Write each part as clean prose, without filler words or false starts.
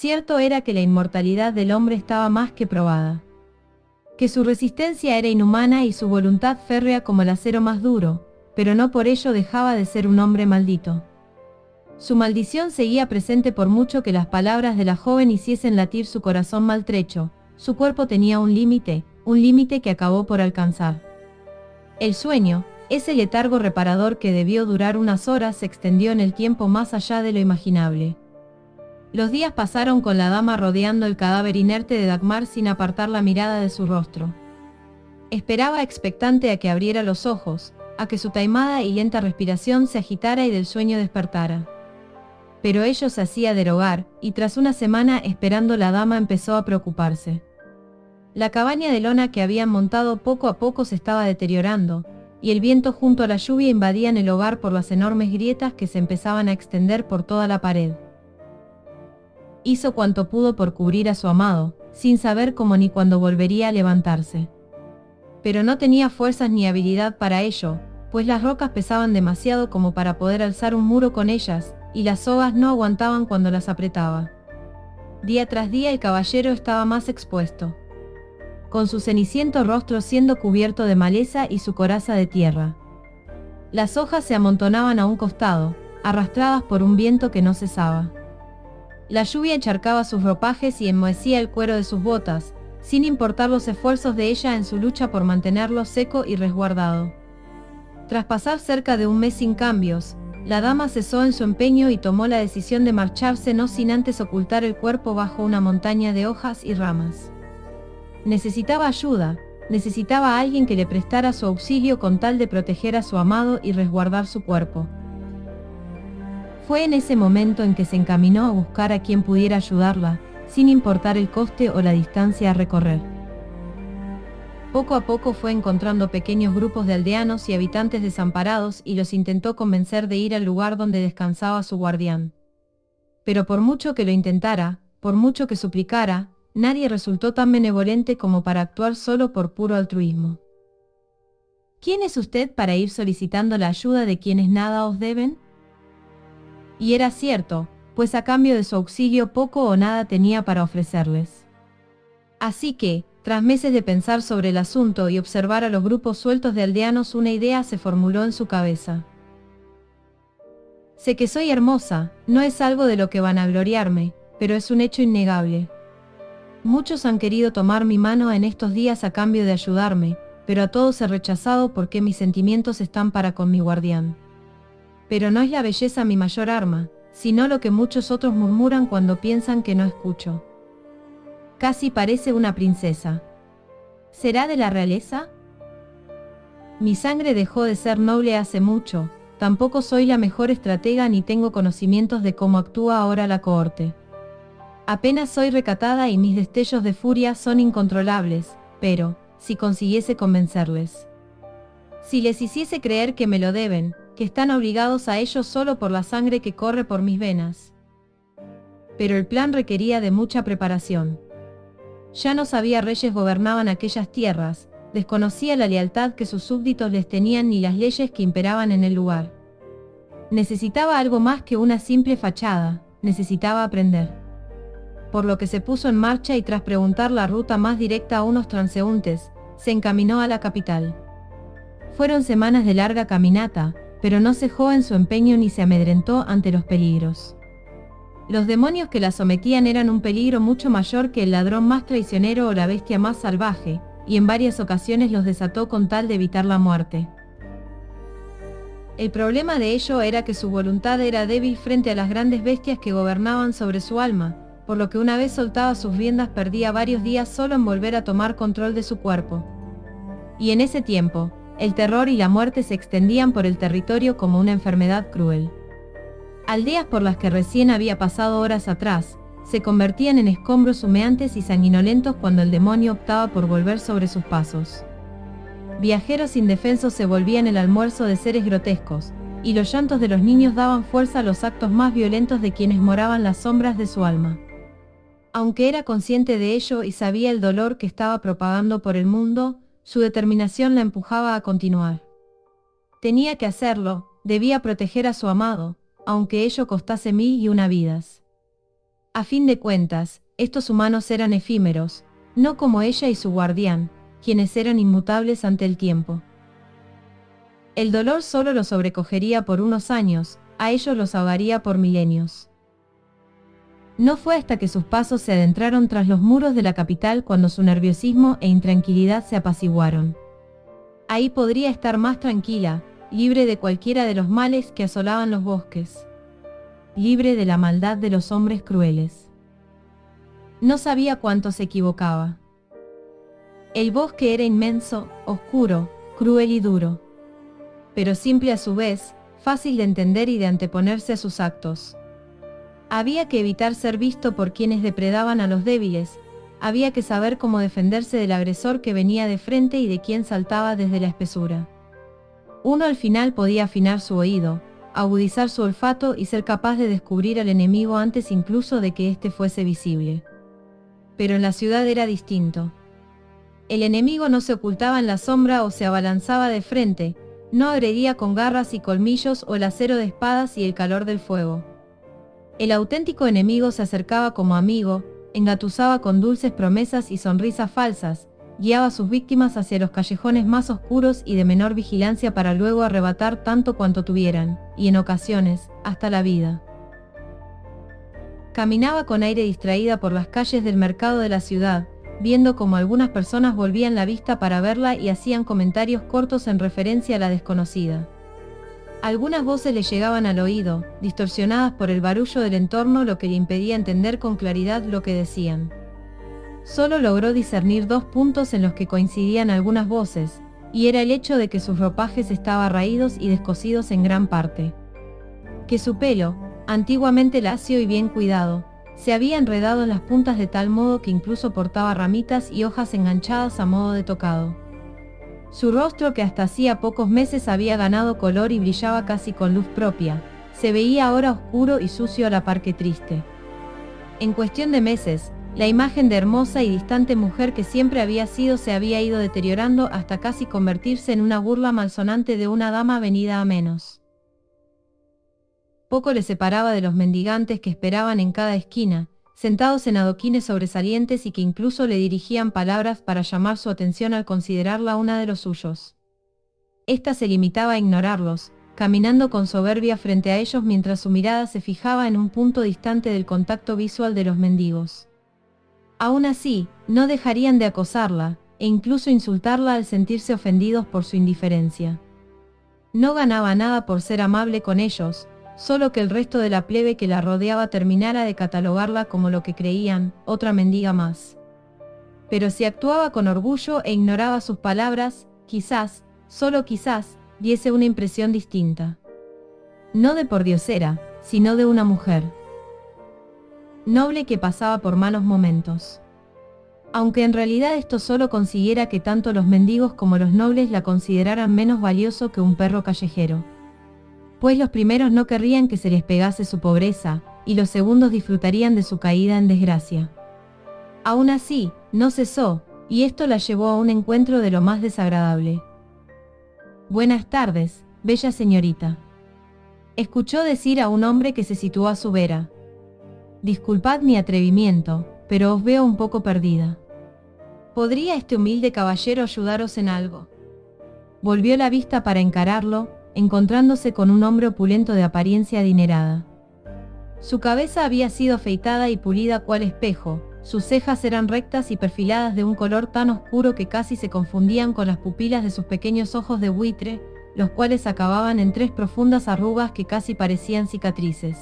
Cierto era que la inmortalidad del hombre estaba más que probada. Que su resistencia era inhumana y su voluntad férrea como el acero más duro, pero no por ello dejaba de ser un hombre maldito. Su maldición seguía presente por mucho que las palabras de la joven hiciesen latir su corazón maltrecho. Su cuerpo tenía un límite que acabó por alcanzar. El sueño, ese letargo reparador que debió durar unas horas, se extendió en el tiempo más allá de lo imaginable. Los días pasaron con la dama rodeando el cadáver inerte de Dagmar sin apartar la mirada de su rostro. Esperaba expectante a que abriera los ojos, a que su taimada y lenta respiración se agitara y del sueño despertara. Pero ello se hacía de rogar, y tras una semana esperando la dama empezó a preocuparse. La cabaña de lona que habían montado poco a poco se estaba deteriorando, y el viento junto a la lluvia invadían el hogar por las enormes grietas que se empezaban a extender por toda la pared. Hizo cuanto pudo por cubrir a su amado, sin saber cómo ni cuándo volvería a levantarse. Pero no tenía fuerzas ni habilidad para ello, pues las rocas pesaban demasiado como para poder alzar un muro con ellas, y las sogas no aguantaban cuando las apretaba. Día tras día el caballero estaba más expuesto, con su ceniciento rostro siendo cubierto de maleza y su coraza de tierra. Las hojas se amontonaban a un costado, arrastradas por un viento que no cesaba. La lluvia encharcaba sus ropajes y enmohecía el cuero de sus botas, sin importar los esfuerzos de ella en su lucha por mantenerlo seco y resguardado. Tras pasar cerca de un mes sin cambios, la dama cesó en su empeño y tomó la decisión de marcharse no sin antes ocultar el cuerpo bajo una montaña de hojas y ramas. Necesitaba ayuda, necesitaba a alguien que le prestara su auxilio con tal de proteger a su amado y resguardar su cuerpo. Fue en ese momento en que se encaminó a buscar a quien pudiera ayudarla, sin importar el coste o la distancia a recorrer. Poco a poco fue encontrando pequeños grupos de aldeanos y habitantes desamparados y los intentó convencer de ir al lugar donde descansaba su guardián. Pero por mucho que lo intentara, por mucho que suplicara, nadie resultó tan benevolente como para actuar solo por puro altruismo. ¿Quién es usted para ir solicitando la ayuda de quienes nada os deben? Y era cierto, pues a cambio de su auxilio poco o nada tenía para ofrecerles. Así que, tras meses de pensar sobre el asunto y observar a los grupos sueltos de aldeanos, una idea se formuló en su cabeza. Sé que soy hermosa, no es algo de lo que vanagloriarme, pero es un hecho innegable. Muchos han querido tomar mi mano en estos días a cambio de ayudarme, pero a todos he rechazado porque mis sentimientos están para con mi guardián. Pero no es la belleza mi mayor arma, sino lo que muchos otros murmuran cuando piensan que no escucho. Casi parece una princesa. ¿Será de la realeza? Mi sangre dejó de ser noble hace mucho, tampoco soy la mejor estratega ni tengo conocimientos de cómo actúa ahora la cohorte. Apenas soy recatada y mis destellos de furia son incontrolables, pero, si consiguiese convencerles. Si les hiciese creer que me lo deben, que están obligados a ello solo por la sangre que corre por mis venas. Pero el plan requería de mucha preparación. Ya no sabía reyes gobernaban aquellas tierras, desconocía la lealtad que sus súbditos les tenían ni las leyes que imperaban en el lugar. Necesitaba algo más que una simple fachada, necesitaba aprender. Por lo que se puso en marcha y tras preguntar la ruta más directa a unos transeúntes, se encaminó a la capital. Fueron semanas de larga caminata, pero no cejó en su empeño ni se amedrentó ante los peligros. Los demonios que la sometían eran un peligro mucho mayor que el ladrón más traicionero o la bestia más salvaje, y en varias ocasiones los desató con tal de evitar la muerte. El problema de ello era que su voluntad era débil frente a las grandes bestias que gobernaban sobre su alma, por lo que una vez soltaba sus riendas perdía varios días solo en volver a tomar control de su cuerpo. Y en ese tiempo, el terror y la muerte se extendían por el territorio como una enfermedad cruel. Aldeas por las que recién había pasado horas atrás, se convertían en escombros humeantes y sanguinolentos cuando el demonio optaba por volver sobre sus pasos. Viajeros indefensos se volvían el almuerzo de seres grotescos, y los llantos de los niños daban fuerza a los actos más violentos de quienes moraban las sombras de su alma. Aunque era consciente de ello y sabía el dolor que estaba propagando por el mundo, su determinación la empujaba a continuar. Tenía que hacerlo, debía proteger a su amado, aunque ello costase 1001 vidas. A fin de cuentas, estos humanos eran efímeros, no como ella y su guardián, quienes eran inmutables ante el tiempo. El dolor solo los sobrecogería por unos años, a ellos los ahogaría por milenios. No fue hasta que sus pasos se adentraron tras los muros de la capital cuando su nerviosismo e intranquilidad se apaciguaron. Ahí podría estar más tranquila, libre de cualquiera de los males que asolaban los bosques, libre de la maldad de los hombres crueles. No sabía cuánto se equivocaba. El bosque era inmenso, oscuro, cruel y duro, pero simple a su vez, fácil de entender y de anteponerse a sus actos. Había que evitar ser visto por quienes depredaban a los débiles, había que saber cómo defenderse del agresor que venía de frente y de quien saltaba desde la espesura. Uno al final podía afinar su oído, agudizar su olfato y ser capaz de descubrir al enemigo antes incluso de que éste fuese visible. Pero en la ciudad era distinto. El enemigo no se ocultaba en la sombra o se abalanzaba de frente, no agredía con garras y colmillos o el acero de espadas y el calor del fuego. El auténtico enemigo se acercaba como amigo, engatusaba con dulces promesas y sonrisas falsas, guiaba a sus víctimas hacia los callejones más oscuros y de menor vigilancia para luego arrebatar tanto cuanto tuvieran, y en ocasiones, hasta la vida. Caminaba con aire distraída por las calles del mercado de la ciudad, viendo cómo algunas personas volvían la vista para verla y hacían comentarios cortos en referencia a la desconocida. Algunas voces le llegaban al oído, distorsionadas por el barullo del entorno, lo que le impedía entender con claridad lo que decían. Solo logró discernir 2 puntos en los que coincidían algunas voces, y era el hecho de que sus ropajes estaban raídos y descosidos en gran parte. Que su pelo, antiguamente lacio y bien cuidado, se había enredado en las puntas de tal modo que incluso portaba ramitas y hojas enganchadas a modo de tocado. Su rostro, que hasta hacía pocos meses había ganado color y brillaba casi con luz propia, se veía ahora oscuro y sucio a la par que triste. En cuestión de meses, la imagen de hermosa y distante mujer que siempre había sido se había ido deteriorando hasta casi convertirse en una burla malsonante de una dama venida a menos. Poco le separaba de los mendigantes que esperaban en cada esquina, sentados en adoquines sobresalientes y que incluso le dirigían palabras para llamar su atención al considerarla una de los suyos. Esta se limitaba a ignorarlos, caminando con soberbia frente a ellos mientras su mirada se fijaba en un punto distante del contacto visual de los mendigos. Aún así, no dejarían de acosarla, e incluso insultarla al sentirse ofendidos por su indiferencia. No ganaba nada por ser amable con ellos, solo que el resto de la plebe que la rodeaba terminara de catalogarla como lo que creían, otra mendiga más. Pero si actuaba con orgullo e ignoraba sus palabras, quizás, solo quizás, diese una impresión distinta. No de pordiosera, sino de una mujer noble que pasaba por malos momentos. Aunque en realidad esto solo consiguiera que tanto los mendigos como los nobles la consideraran menos valioso que un perro callejero. Pues los primeros no querrían que se les pegase su pobreza, y los segundos disfrutarían de su caída en desgracia. Aún así, no cesó, y esto la llevó a un encuentro de lo más desagradable. «Buenas tardes, bella señorita», escuchó decir a un hombre que se situó a su vera. «Disculpad mi atrevimiento, pero os veo un poco perdida. ¿Podría este humilde caballero ayudaros en algo?». Volvió la vista para encararlo, encontrándose con un hombre opulento de apariencia adinerada. Su cabeza había sido afeitada y pulida cual espejo, sus cejas eran rectas y perfiladas de un color tan oscuro que casi se confundían con las pupilas de sus pequeños ojos de buitre, los cuales acababan en 3 profundas arrugas que casi parecían cicatrices.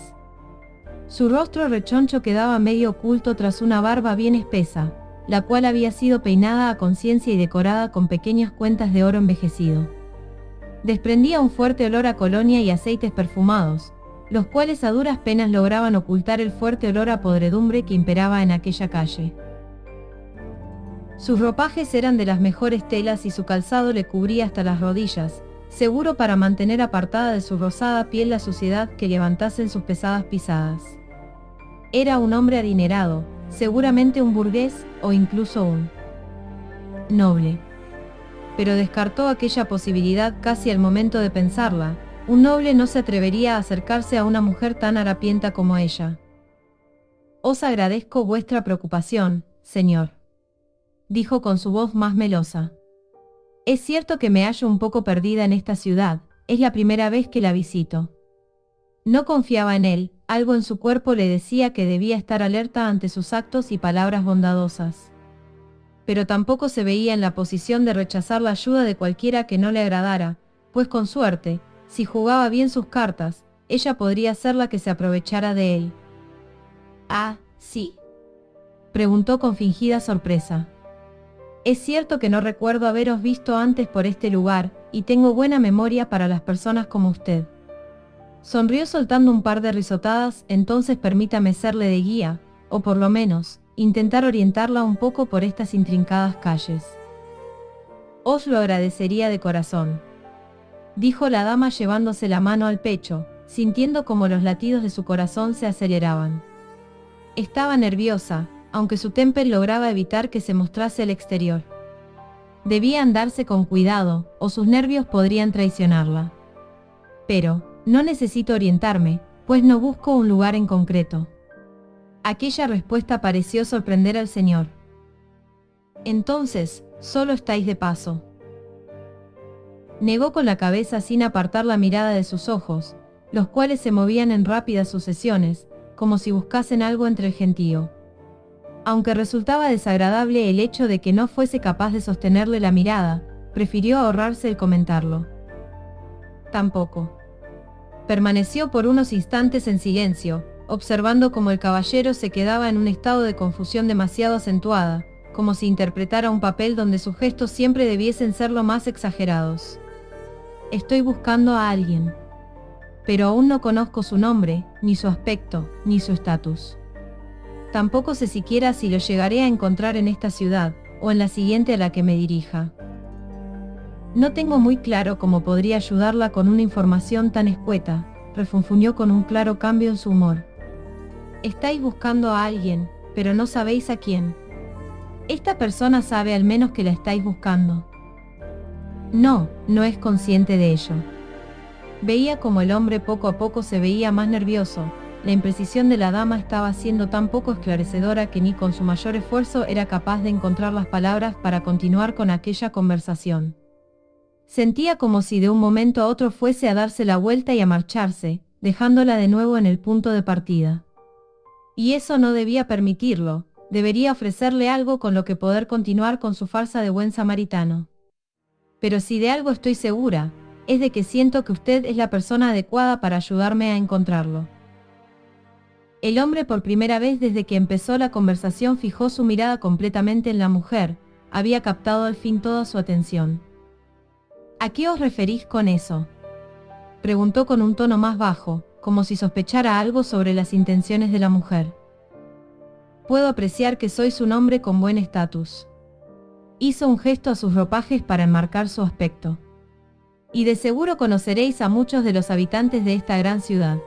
Su rostro rechoncho quedaba medio oculto tras una barba bien espesa, la cual había sido peinada a conciencia y decorada con pequeñas cuentas de oro envejecido. Desprendía un fuerte olor a colonia y aceites perfumados, los cuales a duras penas lograban ocultar el fuerte olor a podredumbre que imperaba en aquella calle. Sus ropajes eran de las mejores telas y su calzado le cubría hasta las rodillas, seguro para mantener apartada de su rosada piel la suciedad que levantasen sus pesadas pisadas. Era un hombre adinerado, seguramente un burgués o incluso un noble. Pero descartó aquella posibilidad casi al momento de pensarla. Un noble no se atrevería a acercarse a una mujer tan harapienta como ella. Os agradezco vuestra preocupación, señor, dijo con su voz más melosa. Es cierto que me hallo un poco perdida en esta ciudad, es la primera vez que la visito. No confiaba en él, algo en su cuerpo le decía que debía estar alerta ante sus actos y palabras bondadosas. Pero tampoco se veía en la posición de rechazar la ayuda de cualquiera que no le agradara, pues con suerte, si jugaba bien sus cartas, ella podría ser la que se aprovechara de él. «Ah, sí», preguntó con fingida sorpresa. «Es cierto que no recuerdo haberos visto antes por este lugar, y tengo buena memoria para las personas como usted». Sonrió soltando un par de risotadas. «Entonces permítame serle de guía, o por lo menos, intentar orientarla un poco por estas intrincadas calles. Os lo agradecería de corazón», dijo la dama llevándose la mano al pecho, sintiendo como los latidos de su corazón se aceleraban. Estaba nerviosa, aunque su temple lograba evitar que se mostrase al exterior. Debía andarse con cuidado, o sus nervios podrían traicionarla. «Pero, no necesito orientarme, pues no busco un lugar en concreto». Aquella respuesta pareció sorprender al señor. «Entonces, solo estáis de paso». Negó con la cabeza sin apartar la mirada de sus ojos, los cuales se movían en rápidas sucesiones, como si buscasen algo entre el gentío. Aunque resultaba desagradable el hecho de que no fuese capaz de sostenerle la mirada, prefirió ahorrarse el comentarlo. «Tampoco». Permaneció por unos instantes en silencio, observando cómo el caballero se quedaba en un estado de confusión demasiado acentuada, como si interpretara un papel donde sus gestos siempre debiesen ser lo más exagerados. «Estoy buscando a alguien. Pero aún no conozco su nombre, ni su aspecto, ni su estatus. Tampoco sé siquiera si lo llegaré a encontrar en esta ciudad, o en la siguiente a la que me dirija. No tengo muy claro cómo podría ayudarla con una información tan escueta», refunfuñó con un claro cambio en su humor. «Estáis buscando a alguien, pero no sabéis a quién. Esta persona sabe al menos que la estáis buscando». «No, no es consciente de ello». Veía como el hombre poco a poco se veía más nervioso. La imprecisión de la dama estaba siendo tan poco esclarecedora que ni con su mayor esfuerzo era capaz de encontrar las palabras para continuar con aquella conversación. Sentía como si de un momento a otro fuese a darse la vuelta y a marcharse, dejándola de nuevo en el punto de partida. Y eso no debía permitirlo, debería ofrecerle algo con lo que poder continuar con su farsa de buen samaritano. «Pero si de algo estoy segura, es de que siento que usted es la persona adecuada para ayudarme a encontrarlo». El hombre por primera vez desde que empezó la conversación fijó su mirada completamente en la mujer, había captado al fin toda su atención. «¿A qué os referís con eso?», preguntó con un tono más bajo, como si sospechara algo sobre las intenciones de la mujer. «Puedo apreciar que sois un hombre con buen estatus». Hizo un gesto a sus ropajes para enmarcar su aspecto. «Y de seguro conoceréis a muchos de los habitantes de esta gran ciudad.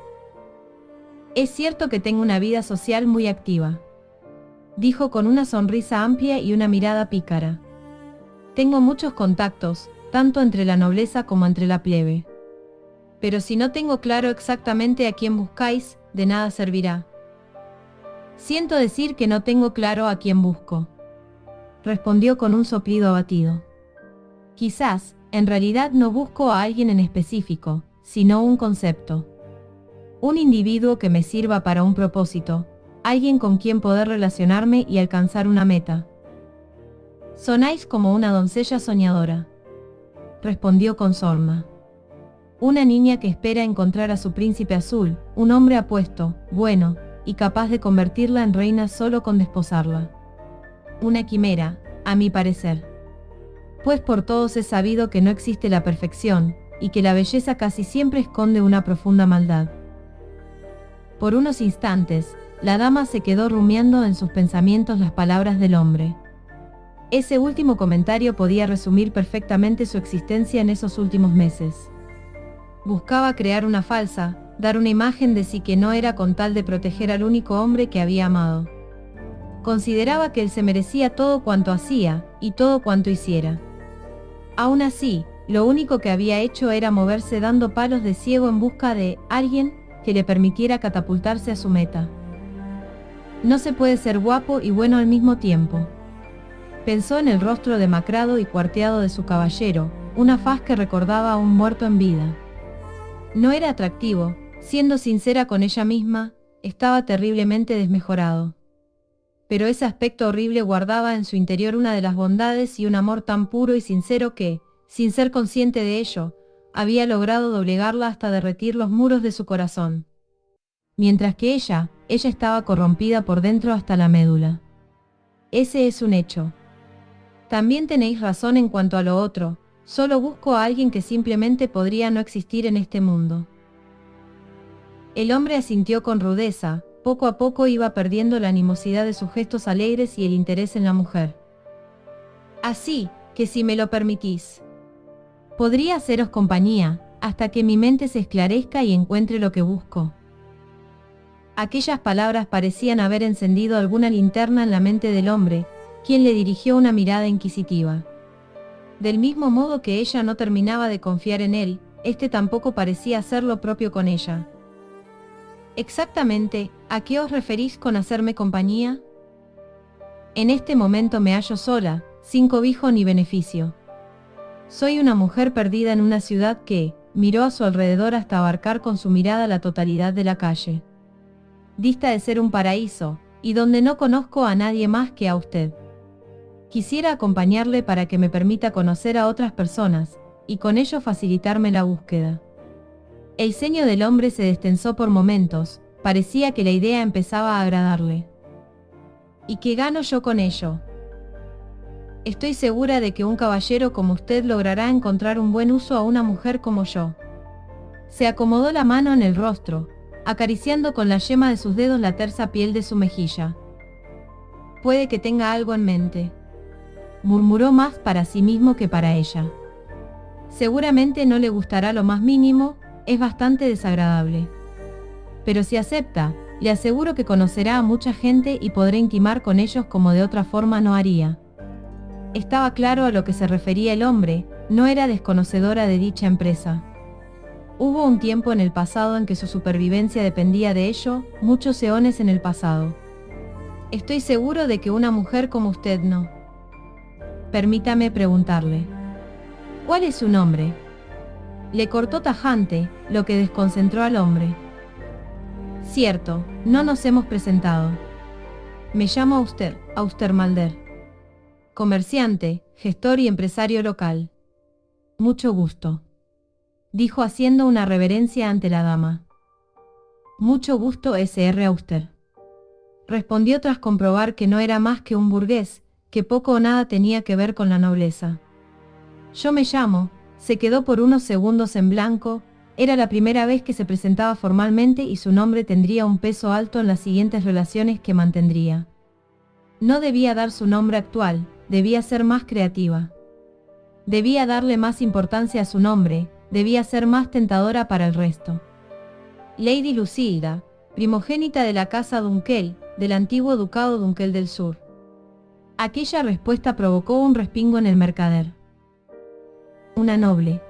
Es cierto que tengo una vida social muy activa», dijo con una sonrisa amplia y una mirada pícara. «Tengo muchos contactos, tanto entre la nobleza como entre la plebe. Pero si no tengo claro exactamente a quién buscáis, de nada servirá». «Siento decir que no tengo claro a quién busco», respondió con un soplido abatido. «Quizás, en realidad no busco a alguien en específico, sino un concepto. Un individuo que me sirva para un propósito, alguien con quien poder relacionarme y alcanzar una meta». «Sonáis como una doncella soñadora», respondió con sorna. «Una niña que espera encontrar a su príncipe azul, un hombre apuesto, bueno, y capaz de convertirla en reina solo con desposarla. Una quimera, a mi parecer. Pues por todos es sabido que no existe la perfección, y que la belleza casi siempre esconde una profunda maldad». Por unos instantes, la dama se quedó rumiando en sus pensamientos las palabras del hombre. Ese último comentario podía resumir perfectamente su existencia en esos últimos meses. Buscaba crear una falsa, dar una imagen de sí que no era con tal de proteger al único hombre que había amado. Consideraba que él se merecía todo cuanto hacía, y todo cuanto hiciera. Aún así, lo único que había hecho era moverse dando palos de ciego en busca de alguien que le permitiera catapultarse a su meta. No se puede ser guapo y bueno al mismo tiempo. Pensó en el rostro demacrado y cuarteado de su caballero, una faz que recordaba a un muerto en vida. No era atractivo, siendo sincera con ella misma, estaba terriblemente desmejorado. Pero ese aspecto horrible guardaba en su interior una de las bondades y un amor tan puro y sincero que, sin ser consciente de ello, había logrado doblegarla hasta derretir los muros de su corazón. Mientras que ella estaba corrompida por dentro hasta la médula. Ese es un hecho. También tenéis razón en cuanto a lo otro, solo busco a alguien que simplemente podría no existir en este mundo. El hombre asintió con rudeza, poco a poco iba perdiendo la animosidad de sus gestos alegres y el interés en la mujer. Así, que si me lo permitís, podría haceros compañía, hasta que mi mente se esclarezca y encuentre lo que busco. Aquellas palabras parecían haber encendido alguna linterna en la mente del hombre, quien le dirigió una mirada inquisitiva. Del mismo modo que ella no terminaba de confiar en él, este tampoco parecía hacer lo propio con ella. Exactamente, ¿a qué os referís con hacerme compañía? En este momento me hallo sola, sin cobijo ni beneficio. Soy una mujer perdida en una ciudad que miró a su alrededor hasta abarcar con su mirada la totalidad de la calle. Dista de ser un paraíso, y donde no conozco a nadie más que a usted. Quisiera acompañarle para que me permita conocer a otras personas, y con ello facilitarme la búsqueda. El ceño del hombre se destensó por momentos, parecía que la idea empezaba a agradarle. ¿Y qué gano yo con ello? Estoy segura de que un caballero como usted logrará encontrar un buen uso a una mujer como yo. Se acomodó la mano en el rostro, acariciando con la yema de sus dedos la tersa piel de su mejilla. Puede que tenga algo en mente. Murmuró más para sí mismo que para ella. Seguramente no le gustará lo más mínimo, es bastante desagradable. Pero si acepta, le aseguro que conocerá a mucha gente y podrá intimar con ellos como de otra forma no haría. Estaba claro a lo que se refería el hombre, no era desconocedora de dicha empresa. Hubo un tiempo en el pasado en que su supervivencia dependía de ello, muchos eones en el pasado. Estoy seguro de que una mujer como usted no. Permítame preguntarle. ¿Cuál es su nombre? Le cortó tajante, lo que desconcentró al hombre. Cierto, no nos hemos presentado. Me llamo Auster Malder. Comerciante, gestor y empresario local. Mucho gusto. Dijo haciendo una reverencia ante la dama. Mucho gusto, Sr. Auster. Respondió tras comprobar que no era más que un burgués, que poco o nada tenía que ver con la nobleza. Yo me llamo, se quedó por unos segundos en blanco, era la primera vez que se presentaba formalmente y su nombre tendría un peso alto en las siguientes relaciones que mantendría. No debía dar su nombre actual, debía ser más creativa. Debía darle más importancia a su nombre, debía ser más tentadora para el resto. Lady Lucilda, primogénita de la casa Dunkel, del antiguo ducado Dunkel del Sur. Aquella respuesta provocó un respingo en el mercader. Una noble.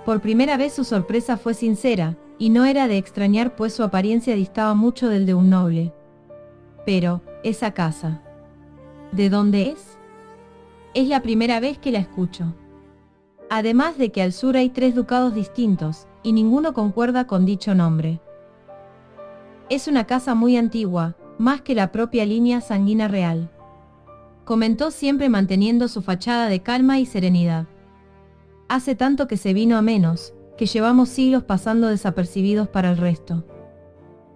Por primera vez su sorpresa fue sincera, y no era de extrañar pues su apariencia distaba mucho del de un noble. Pero, esa casa. ¿De dónde es? Es la primera vez que la escucho. Además de que al sur hay 3 ducados distintos, y ninguno concuerda con dicho nombre. Es una casa muy antigua, más que la propia línea sanguínea real. Comentó siempre manteniendo su fachada de calma y serenidad. Hace tanto que se vino a menos, que llevamos siglos pasando desapercibidos para el resto.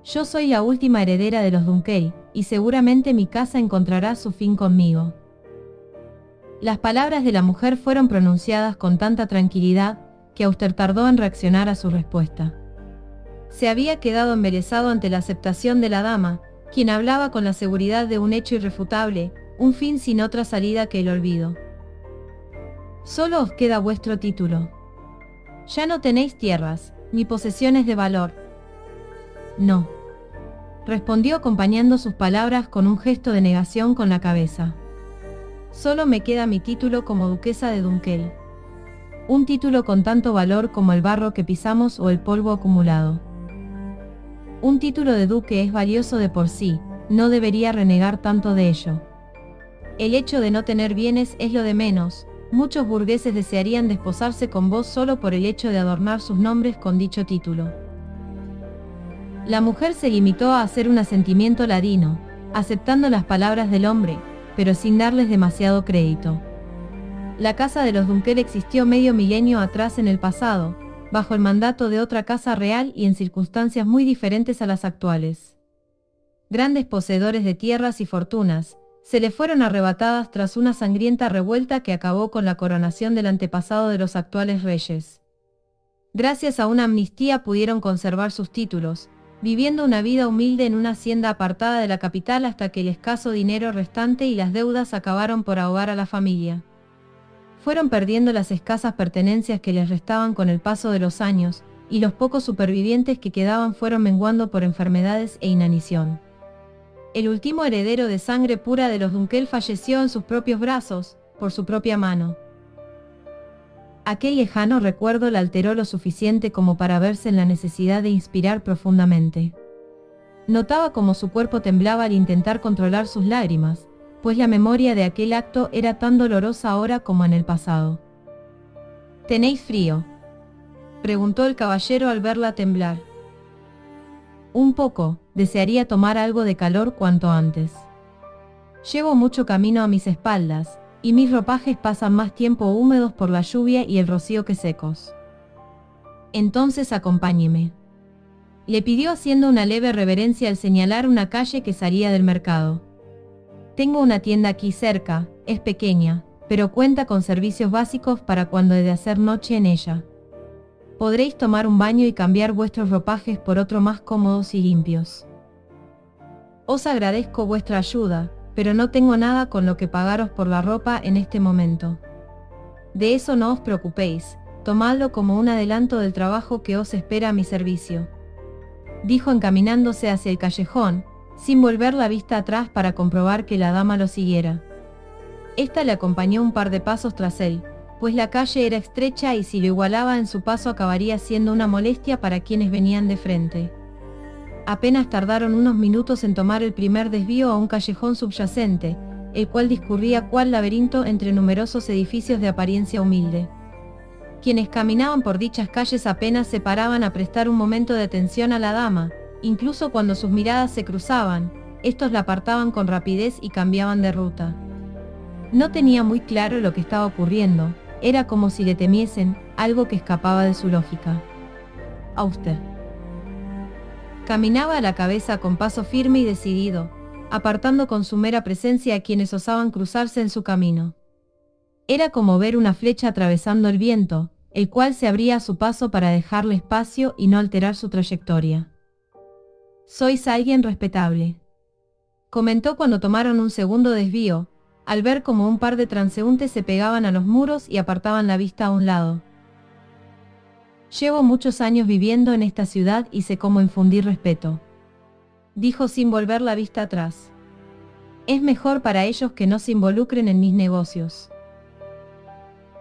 Yo soy la última heredera de los Dunkel, y seguramente mi casa encontrará su fin conmigo. Las palabras de la mujer fueron pronunciadas con tanta tranquilidad, que Auster tardó en reaccionar a su respuesta. Se había quedado embelesado ante la aceptación de la dama, quien hablaba con la seguridad de un hecho irrefutable, un fin sin otra salida que el olvido. Solo os queda vuestro título. Ya no tenéis tierras, ni posesiones de valor. No. Respondió acompañando sus palabras con un gesto de negación con la cabeza. Solo me queda mi título como duquesa de Dunkel. Un título con tanto valor como el barro que pisamos o el polvo acumulado. Un título de duque es valioso de por sí, no debería renegar tanto de ello. El hecho de no tener bienes es lo de menos. Muchos burgueses desearían desposarse con vos solo por el hecho de adornar sus nombres con dicho título. La mujer se limitó a hacer un asentimiento ladino, aceptando las palabras del hombre, pero sin darles demasiado crédito. La casa de los Dunkel existió medio milenio atrás en el pasado, bajo el mandato de otra casa real y en circunstancias muy diferentes a las actuales. Grandes poseedores de tierras y fortunas, se le fueron arrebatadas tras una sangrienta revuelta que acabó con la coronación del antepasado de los actuales reyes. Gracias a una amnistía pudieron conservar sus títulos, viviendo una vida humilde en una hacienda apartada de la capital hasta que el escaso dinero restante y las deudas acabaron por ahogar a la familia. Fueron perdiendo las escasas pertenencias que les restaban con el paso de los años, y los pocos supervivientes que quedaban fueron menguando por enfermedades e inanición. El último heredero de sangre pura de los Dunkel falleció en sus propios brazos, por su propia mano. Aquel lejano recuerdo la alteró lo suficiente como para verse en la necesidad de inspirar profundamente. Notaba cómo su cuerpo temblaba al intentar controlar sus lágrimas, pues la memoria de aquel acto era tan dolorosa ahora como en el pasado. ¿Tenéis frío?, preguntó el caballero al verla temblar. Un poco, desearía tomar algo de calor cuanto antes. Llevo mucho camino a mis espaldas, y mis ropajes pasan más tiempo húmedos por la lluvia y el rocío que secos. Entonces acompáñeme. Le pidió haciendo una leve reverencia al señalar una calle que salía del mercado. Tengo una tienda aquí cerca, es pequeña, pero cuenta con servicios básicos para cuando he de hacer noche en ella. Podréis tomar un baño y cambiar vuestros ropajes por otros más cómodos y limpios. Os agradezco vuestra ayuda, pero no tengo nada con lo que pagaros por la ropa en este momento. De eso no os preocupéis, tomadlo como un adelanto del trabajo que os espera a mi servicio, dijo encaminándose hacia el callejón, sin volver la vista atrás para comprobar que la dama lo siguiera. Esta le acompañó un par de pasos tras él, pues la calle era estrecha y si lo igualaba en su paso acabaría siendo una molestia para quienes venían de frente. Apenas tardaron unos minutos en tomar el primer desvío a un callejón subyacente, el cual discurría cual laberinto entre numerosos edificios de apariencia humilde. Quienes caminaban por dichas calles apenas se paraban a prestar un momento de atención a la dama, incluso cuando sus miradas se cruzaban, estos la apartaban con rapidez y cambiaban de ruta. No tenía muy claro lo que estaba ocurriendo, era como si le temiesen, algo que escapaba de su lógica. Auster. Caminaba a la cabeza con paso firme y decidido, apartando con su mera presencia a quienes osaban cruzarse en su camino. Era como ver una flecha atravesando el viento, el cual se abría a su paso para dejarle espacio y no alterar su trayectoria. Sois alguien respetable, comentó cuando tomaron un segundo desvío, al ver como un par de transeúntes se pegaban a los muros y apartaban la vista a un lado. Llevo muchos años viviendo en esta ciudad y sé cómo infundir respeto, dijo sin volver la vista atrás. Es mejor para ellos que no se involucren en mis negocios.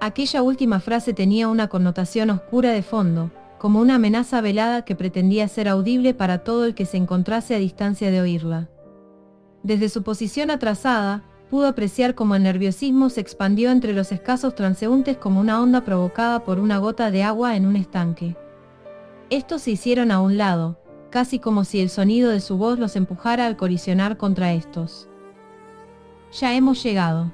Aquella última frase tenía una connotación oscura de fondo, como una amenaza velada que pretendía ser audible para todo el que se encontrase a distancia de oírla. Desde su posición atrasada, pudo apreciar cómo el nerviosismo se expandió entre los escasos transeúntes como una onda provocada por una gota de agua en un estanque. Estos se hicieron a un lado, casi como si el sonido de su voz los empujara al colisionar contra estos. Ya hemos llegado,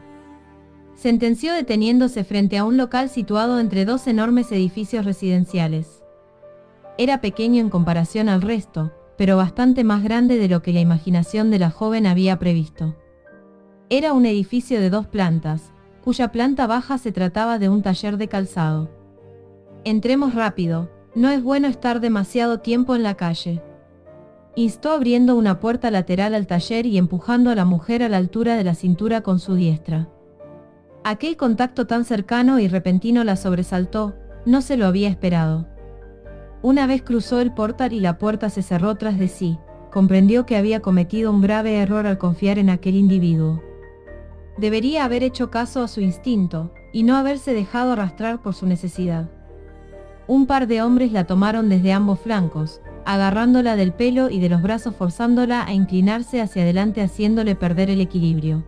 sentenció deteniéndose frente a un local situado entre dos enormes edificios residenciales. Era pequeño en comparación al resto, pero bastante más grande de lo que la imaginación de la joven había previsto. Era un edificio de 2 plantas, cuya planta baja se trataba de un taller de calzado. Entremos rápido, no es bueno estar demasiado tiempo en la calle, instó abriendo una puerta lateral al taller y empujando a la mujer a la altura de la cintura con su diestra. Aquel contacto tan cercano y repentino la sobresaltó, no se lo había esperado. Una vez cruzó el portal y la puerta se cerró tras de sí, comprendió que había cometido un grave error al confiar en aquel individuo. Debería haber hecho caso a su instinto, y no haberse dejado arrastrar por su necesidad. Un par de hombres la tomaron desde ambos flancos, agarrándola del pelo y de los brazos forzándola a inclinarse hacia adelante haciéndole perder el equilibrio.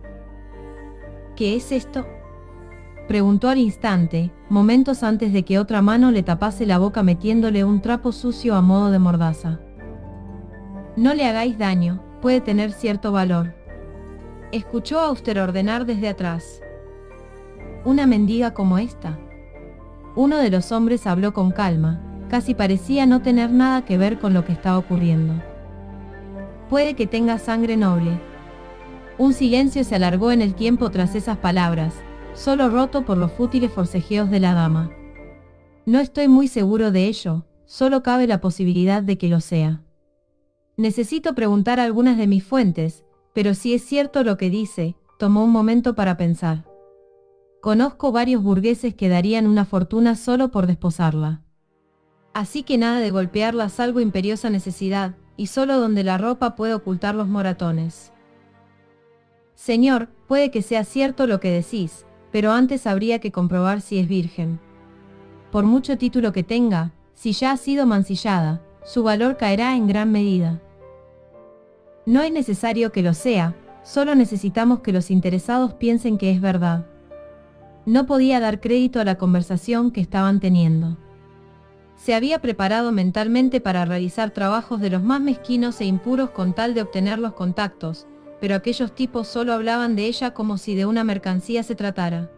¿Qué es esto?, preguntó al instante, momentos antes de que otra mano le tapase la boca metiéndole un trapo sucio a modo de mordaza. No le hagáis daño, puede tener cierto valor. Escuchó a Auster ordenar desde atrás. ¿Una mendiga como esta? Uno de los hombres habló con calma, casi parecía no tener nada que ver con lo que estaba ocurriendo. Puede que tenga sangre noble. Un silencio se alargó en el tiempo tras esas palabras, solo roto por los fútiles forcejeos de la dama. No estoy muy seguro de ello, solo cabe la posibilidad de que lo sea. Necesito preguntar a algunas de mis fuentes, pero si es cierto lo que dice, tomó un momento para pensar. Conozco varios burgueses que darían una fortuna solo por desposarla. Así que nada de golpearla salvo imperiosa necesidad, y solo donde la ropa puede ocultar los moratones. Señor, puede que sea cierto lo que decís, pero antes habría que comprobar si es virgen. Por mucho título que tenga, si ya ha sido mancillada, su valor caerá en gran medida. No es necesario que lo sea, solo necesitamos que los interesados piensen que es verdad. No podía dar crédito a la conversación que estaban teniendo. Se había preparado mentalmente para realizar trabajos de los más mezquinos e impuros con tal de obtener los contactos, pero aquellos tipos solo hablaban de ella como si de una mercancía se tratara.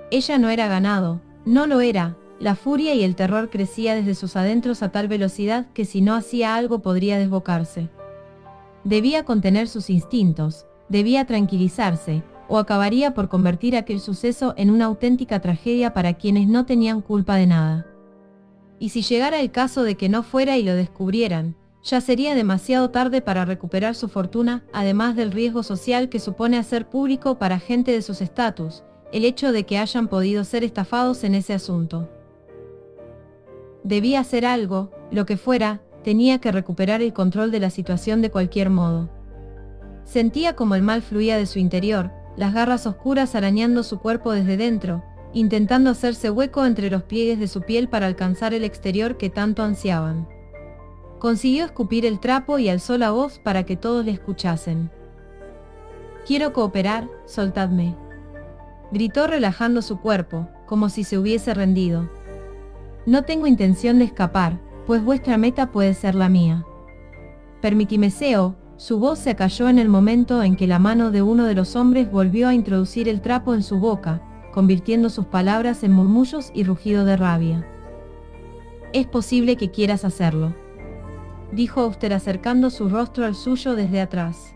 Ella no era ganado, no lo era, la furia y el terror crecía desde sus adentros a tal velocidad que si no hacía algo podría desbocarse. Debía contener sus instintos, debía tranquilizarse, o acabaría por convertir aquel suceso en una auténtica tragedia para quienes no tenían culpa de nada. Y si llegara el caso de que no fuera y lo descubrieran, ya sería demasiado tarde para recuperar su fortuna, además del riesgo social que supone hacer público para gente de sus estatus, el hecho de que hayan podido ser estafados en ese asunto. Debía hacer algo, lo que fuera, tenía que recuperar el control de la situación de cualquier modo. Sentía como el mal fluía de su interior, las garras oscuras arañando su cuerpo desde dentro, intentando hacerse hueco entre los pliegues de su piel para alcanzar el exterior que tanto ansiaban. Consiguió escupir el trapo y alzó la voz para que todos le escuchasen. «Quiero cooperar, soltadme», gritó relajando su cuerpo, como si se hubiese rendido. «No tengo intención de escapar, pues vuestra meta puede ser la mía. Permitímeseo». Su voz se acalló en el momento en que la mano de uno de los hombres volvió a introducir el trapo en su boca, convirtiendo sus palabras en murmullos y rugido de rabia. «Es posible que quieras hacerlo», dijo Auster acercando su rostro al suyo desde atrás.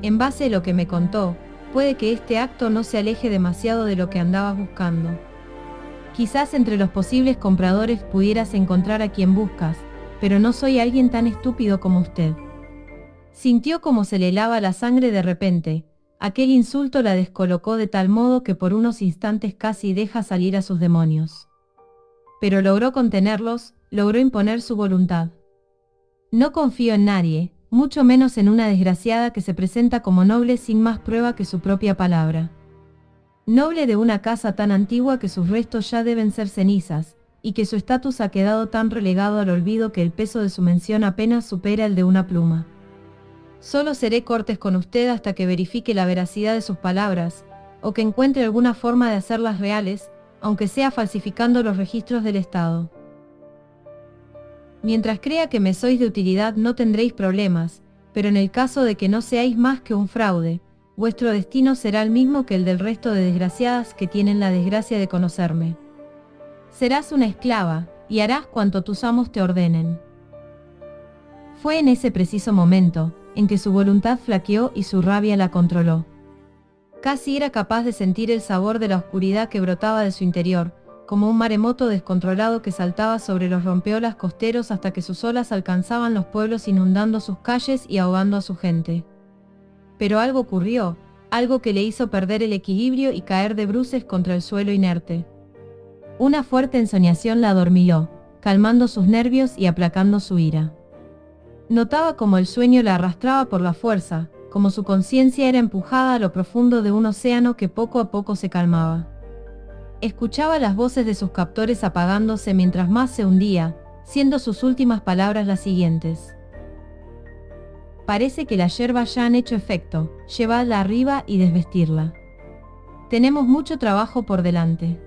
«En base a lo que me contó, puede que este acto no se aleje demasiado de lo que andabas buscando. Quizás entre los posibles compradores pudieras encontrar a quien buscas, pero no soy alguien tan estúpido como usted». Sintió como se le helaba la sangre de repente. Aquel insulto la descolocó de tal modo que por unos instantes casi deja salir a sus demonios. Pero logró contenerlos, logró imponer su voluntad. «No confío en nadie, mucho menos en una desgraciada que se presenta como noble sin más prueba que su propia palabra. Noble de una casa tan antigua que sus restos ya deben ser cenizas, y que su estatus ha quedado tan relegado al olvido que el peso de su mención apenas supera el de una pluma. Solo seré cortés con usted hasta que verifique la veracidad de sus palabras, o que encuentre alguna forma de hacerlas reales, aunque sea falsificando los registros del Estado. Mientras crea que me sois de utilidad no tendréis problemas, pero en el caso de que no seáis más que un fraude, vuestro destino será el mismo que el del resto de desgraciadas que tienen la desgracia de conocerme. Serás una esclava, y harás cuanto tus amos te ordenen». Fue en ese preciso momento, en que su voluntad flaqueó y su rabia la controló. Casi era capaz de sentir el sabor de la oscuridad que brotaba de su interior, como un maremoto descontrolado que saltaba sobre los rompeolas costeros hasta que sus olas alcanzaban los pueblos inundando sus calles y ahogando a su gente. Pero algo ocurrió, algo que le hizo perder el equilibrio y caer de bruces contra el suelo inerte. Una fuerte ensoñación la adormiló, calmando sus nervios y aplacando su ira. Notaba como el sueño la arrastraba por la fuerza, como su conciencia era empujada a lo profundo de un océano que poco a poco se calmaba. Escuchaba las voces de sus captores apagándose mientras más se hundía, siendo sus últimas palabras las siguientes: parece que las hierbas ya han hecho efecto, llevadla arriba y desvestirla. Tenemos mucho trabajo por delante.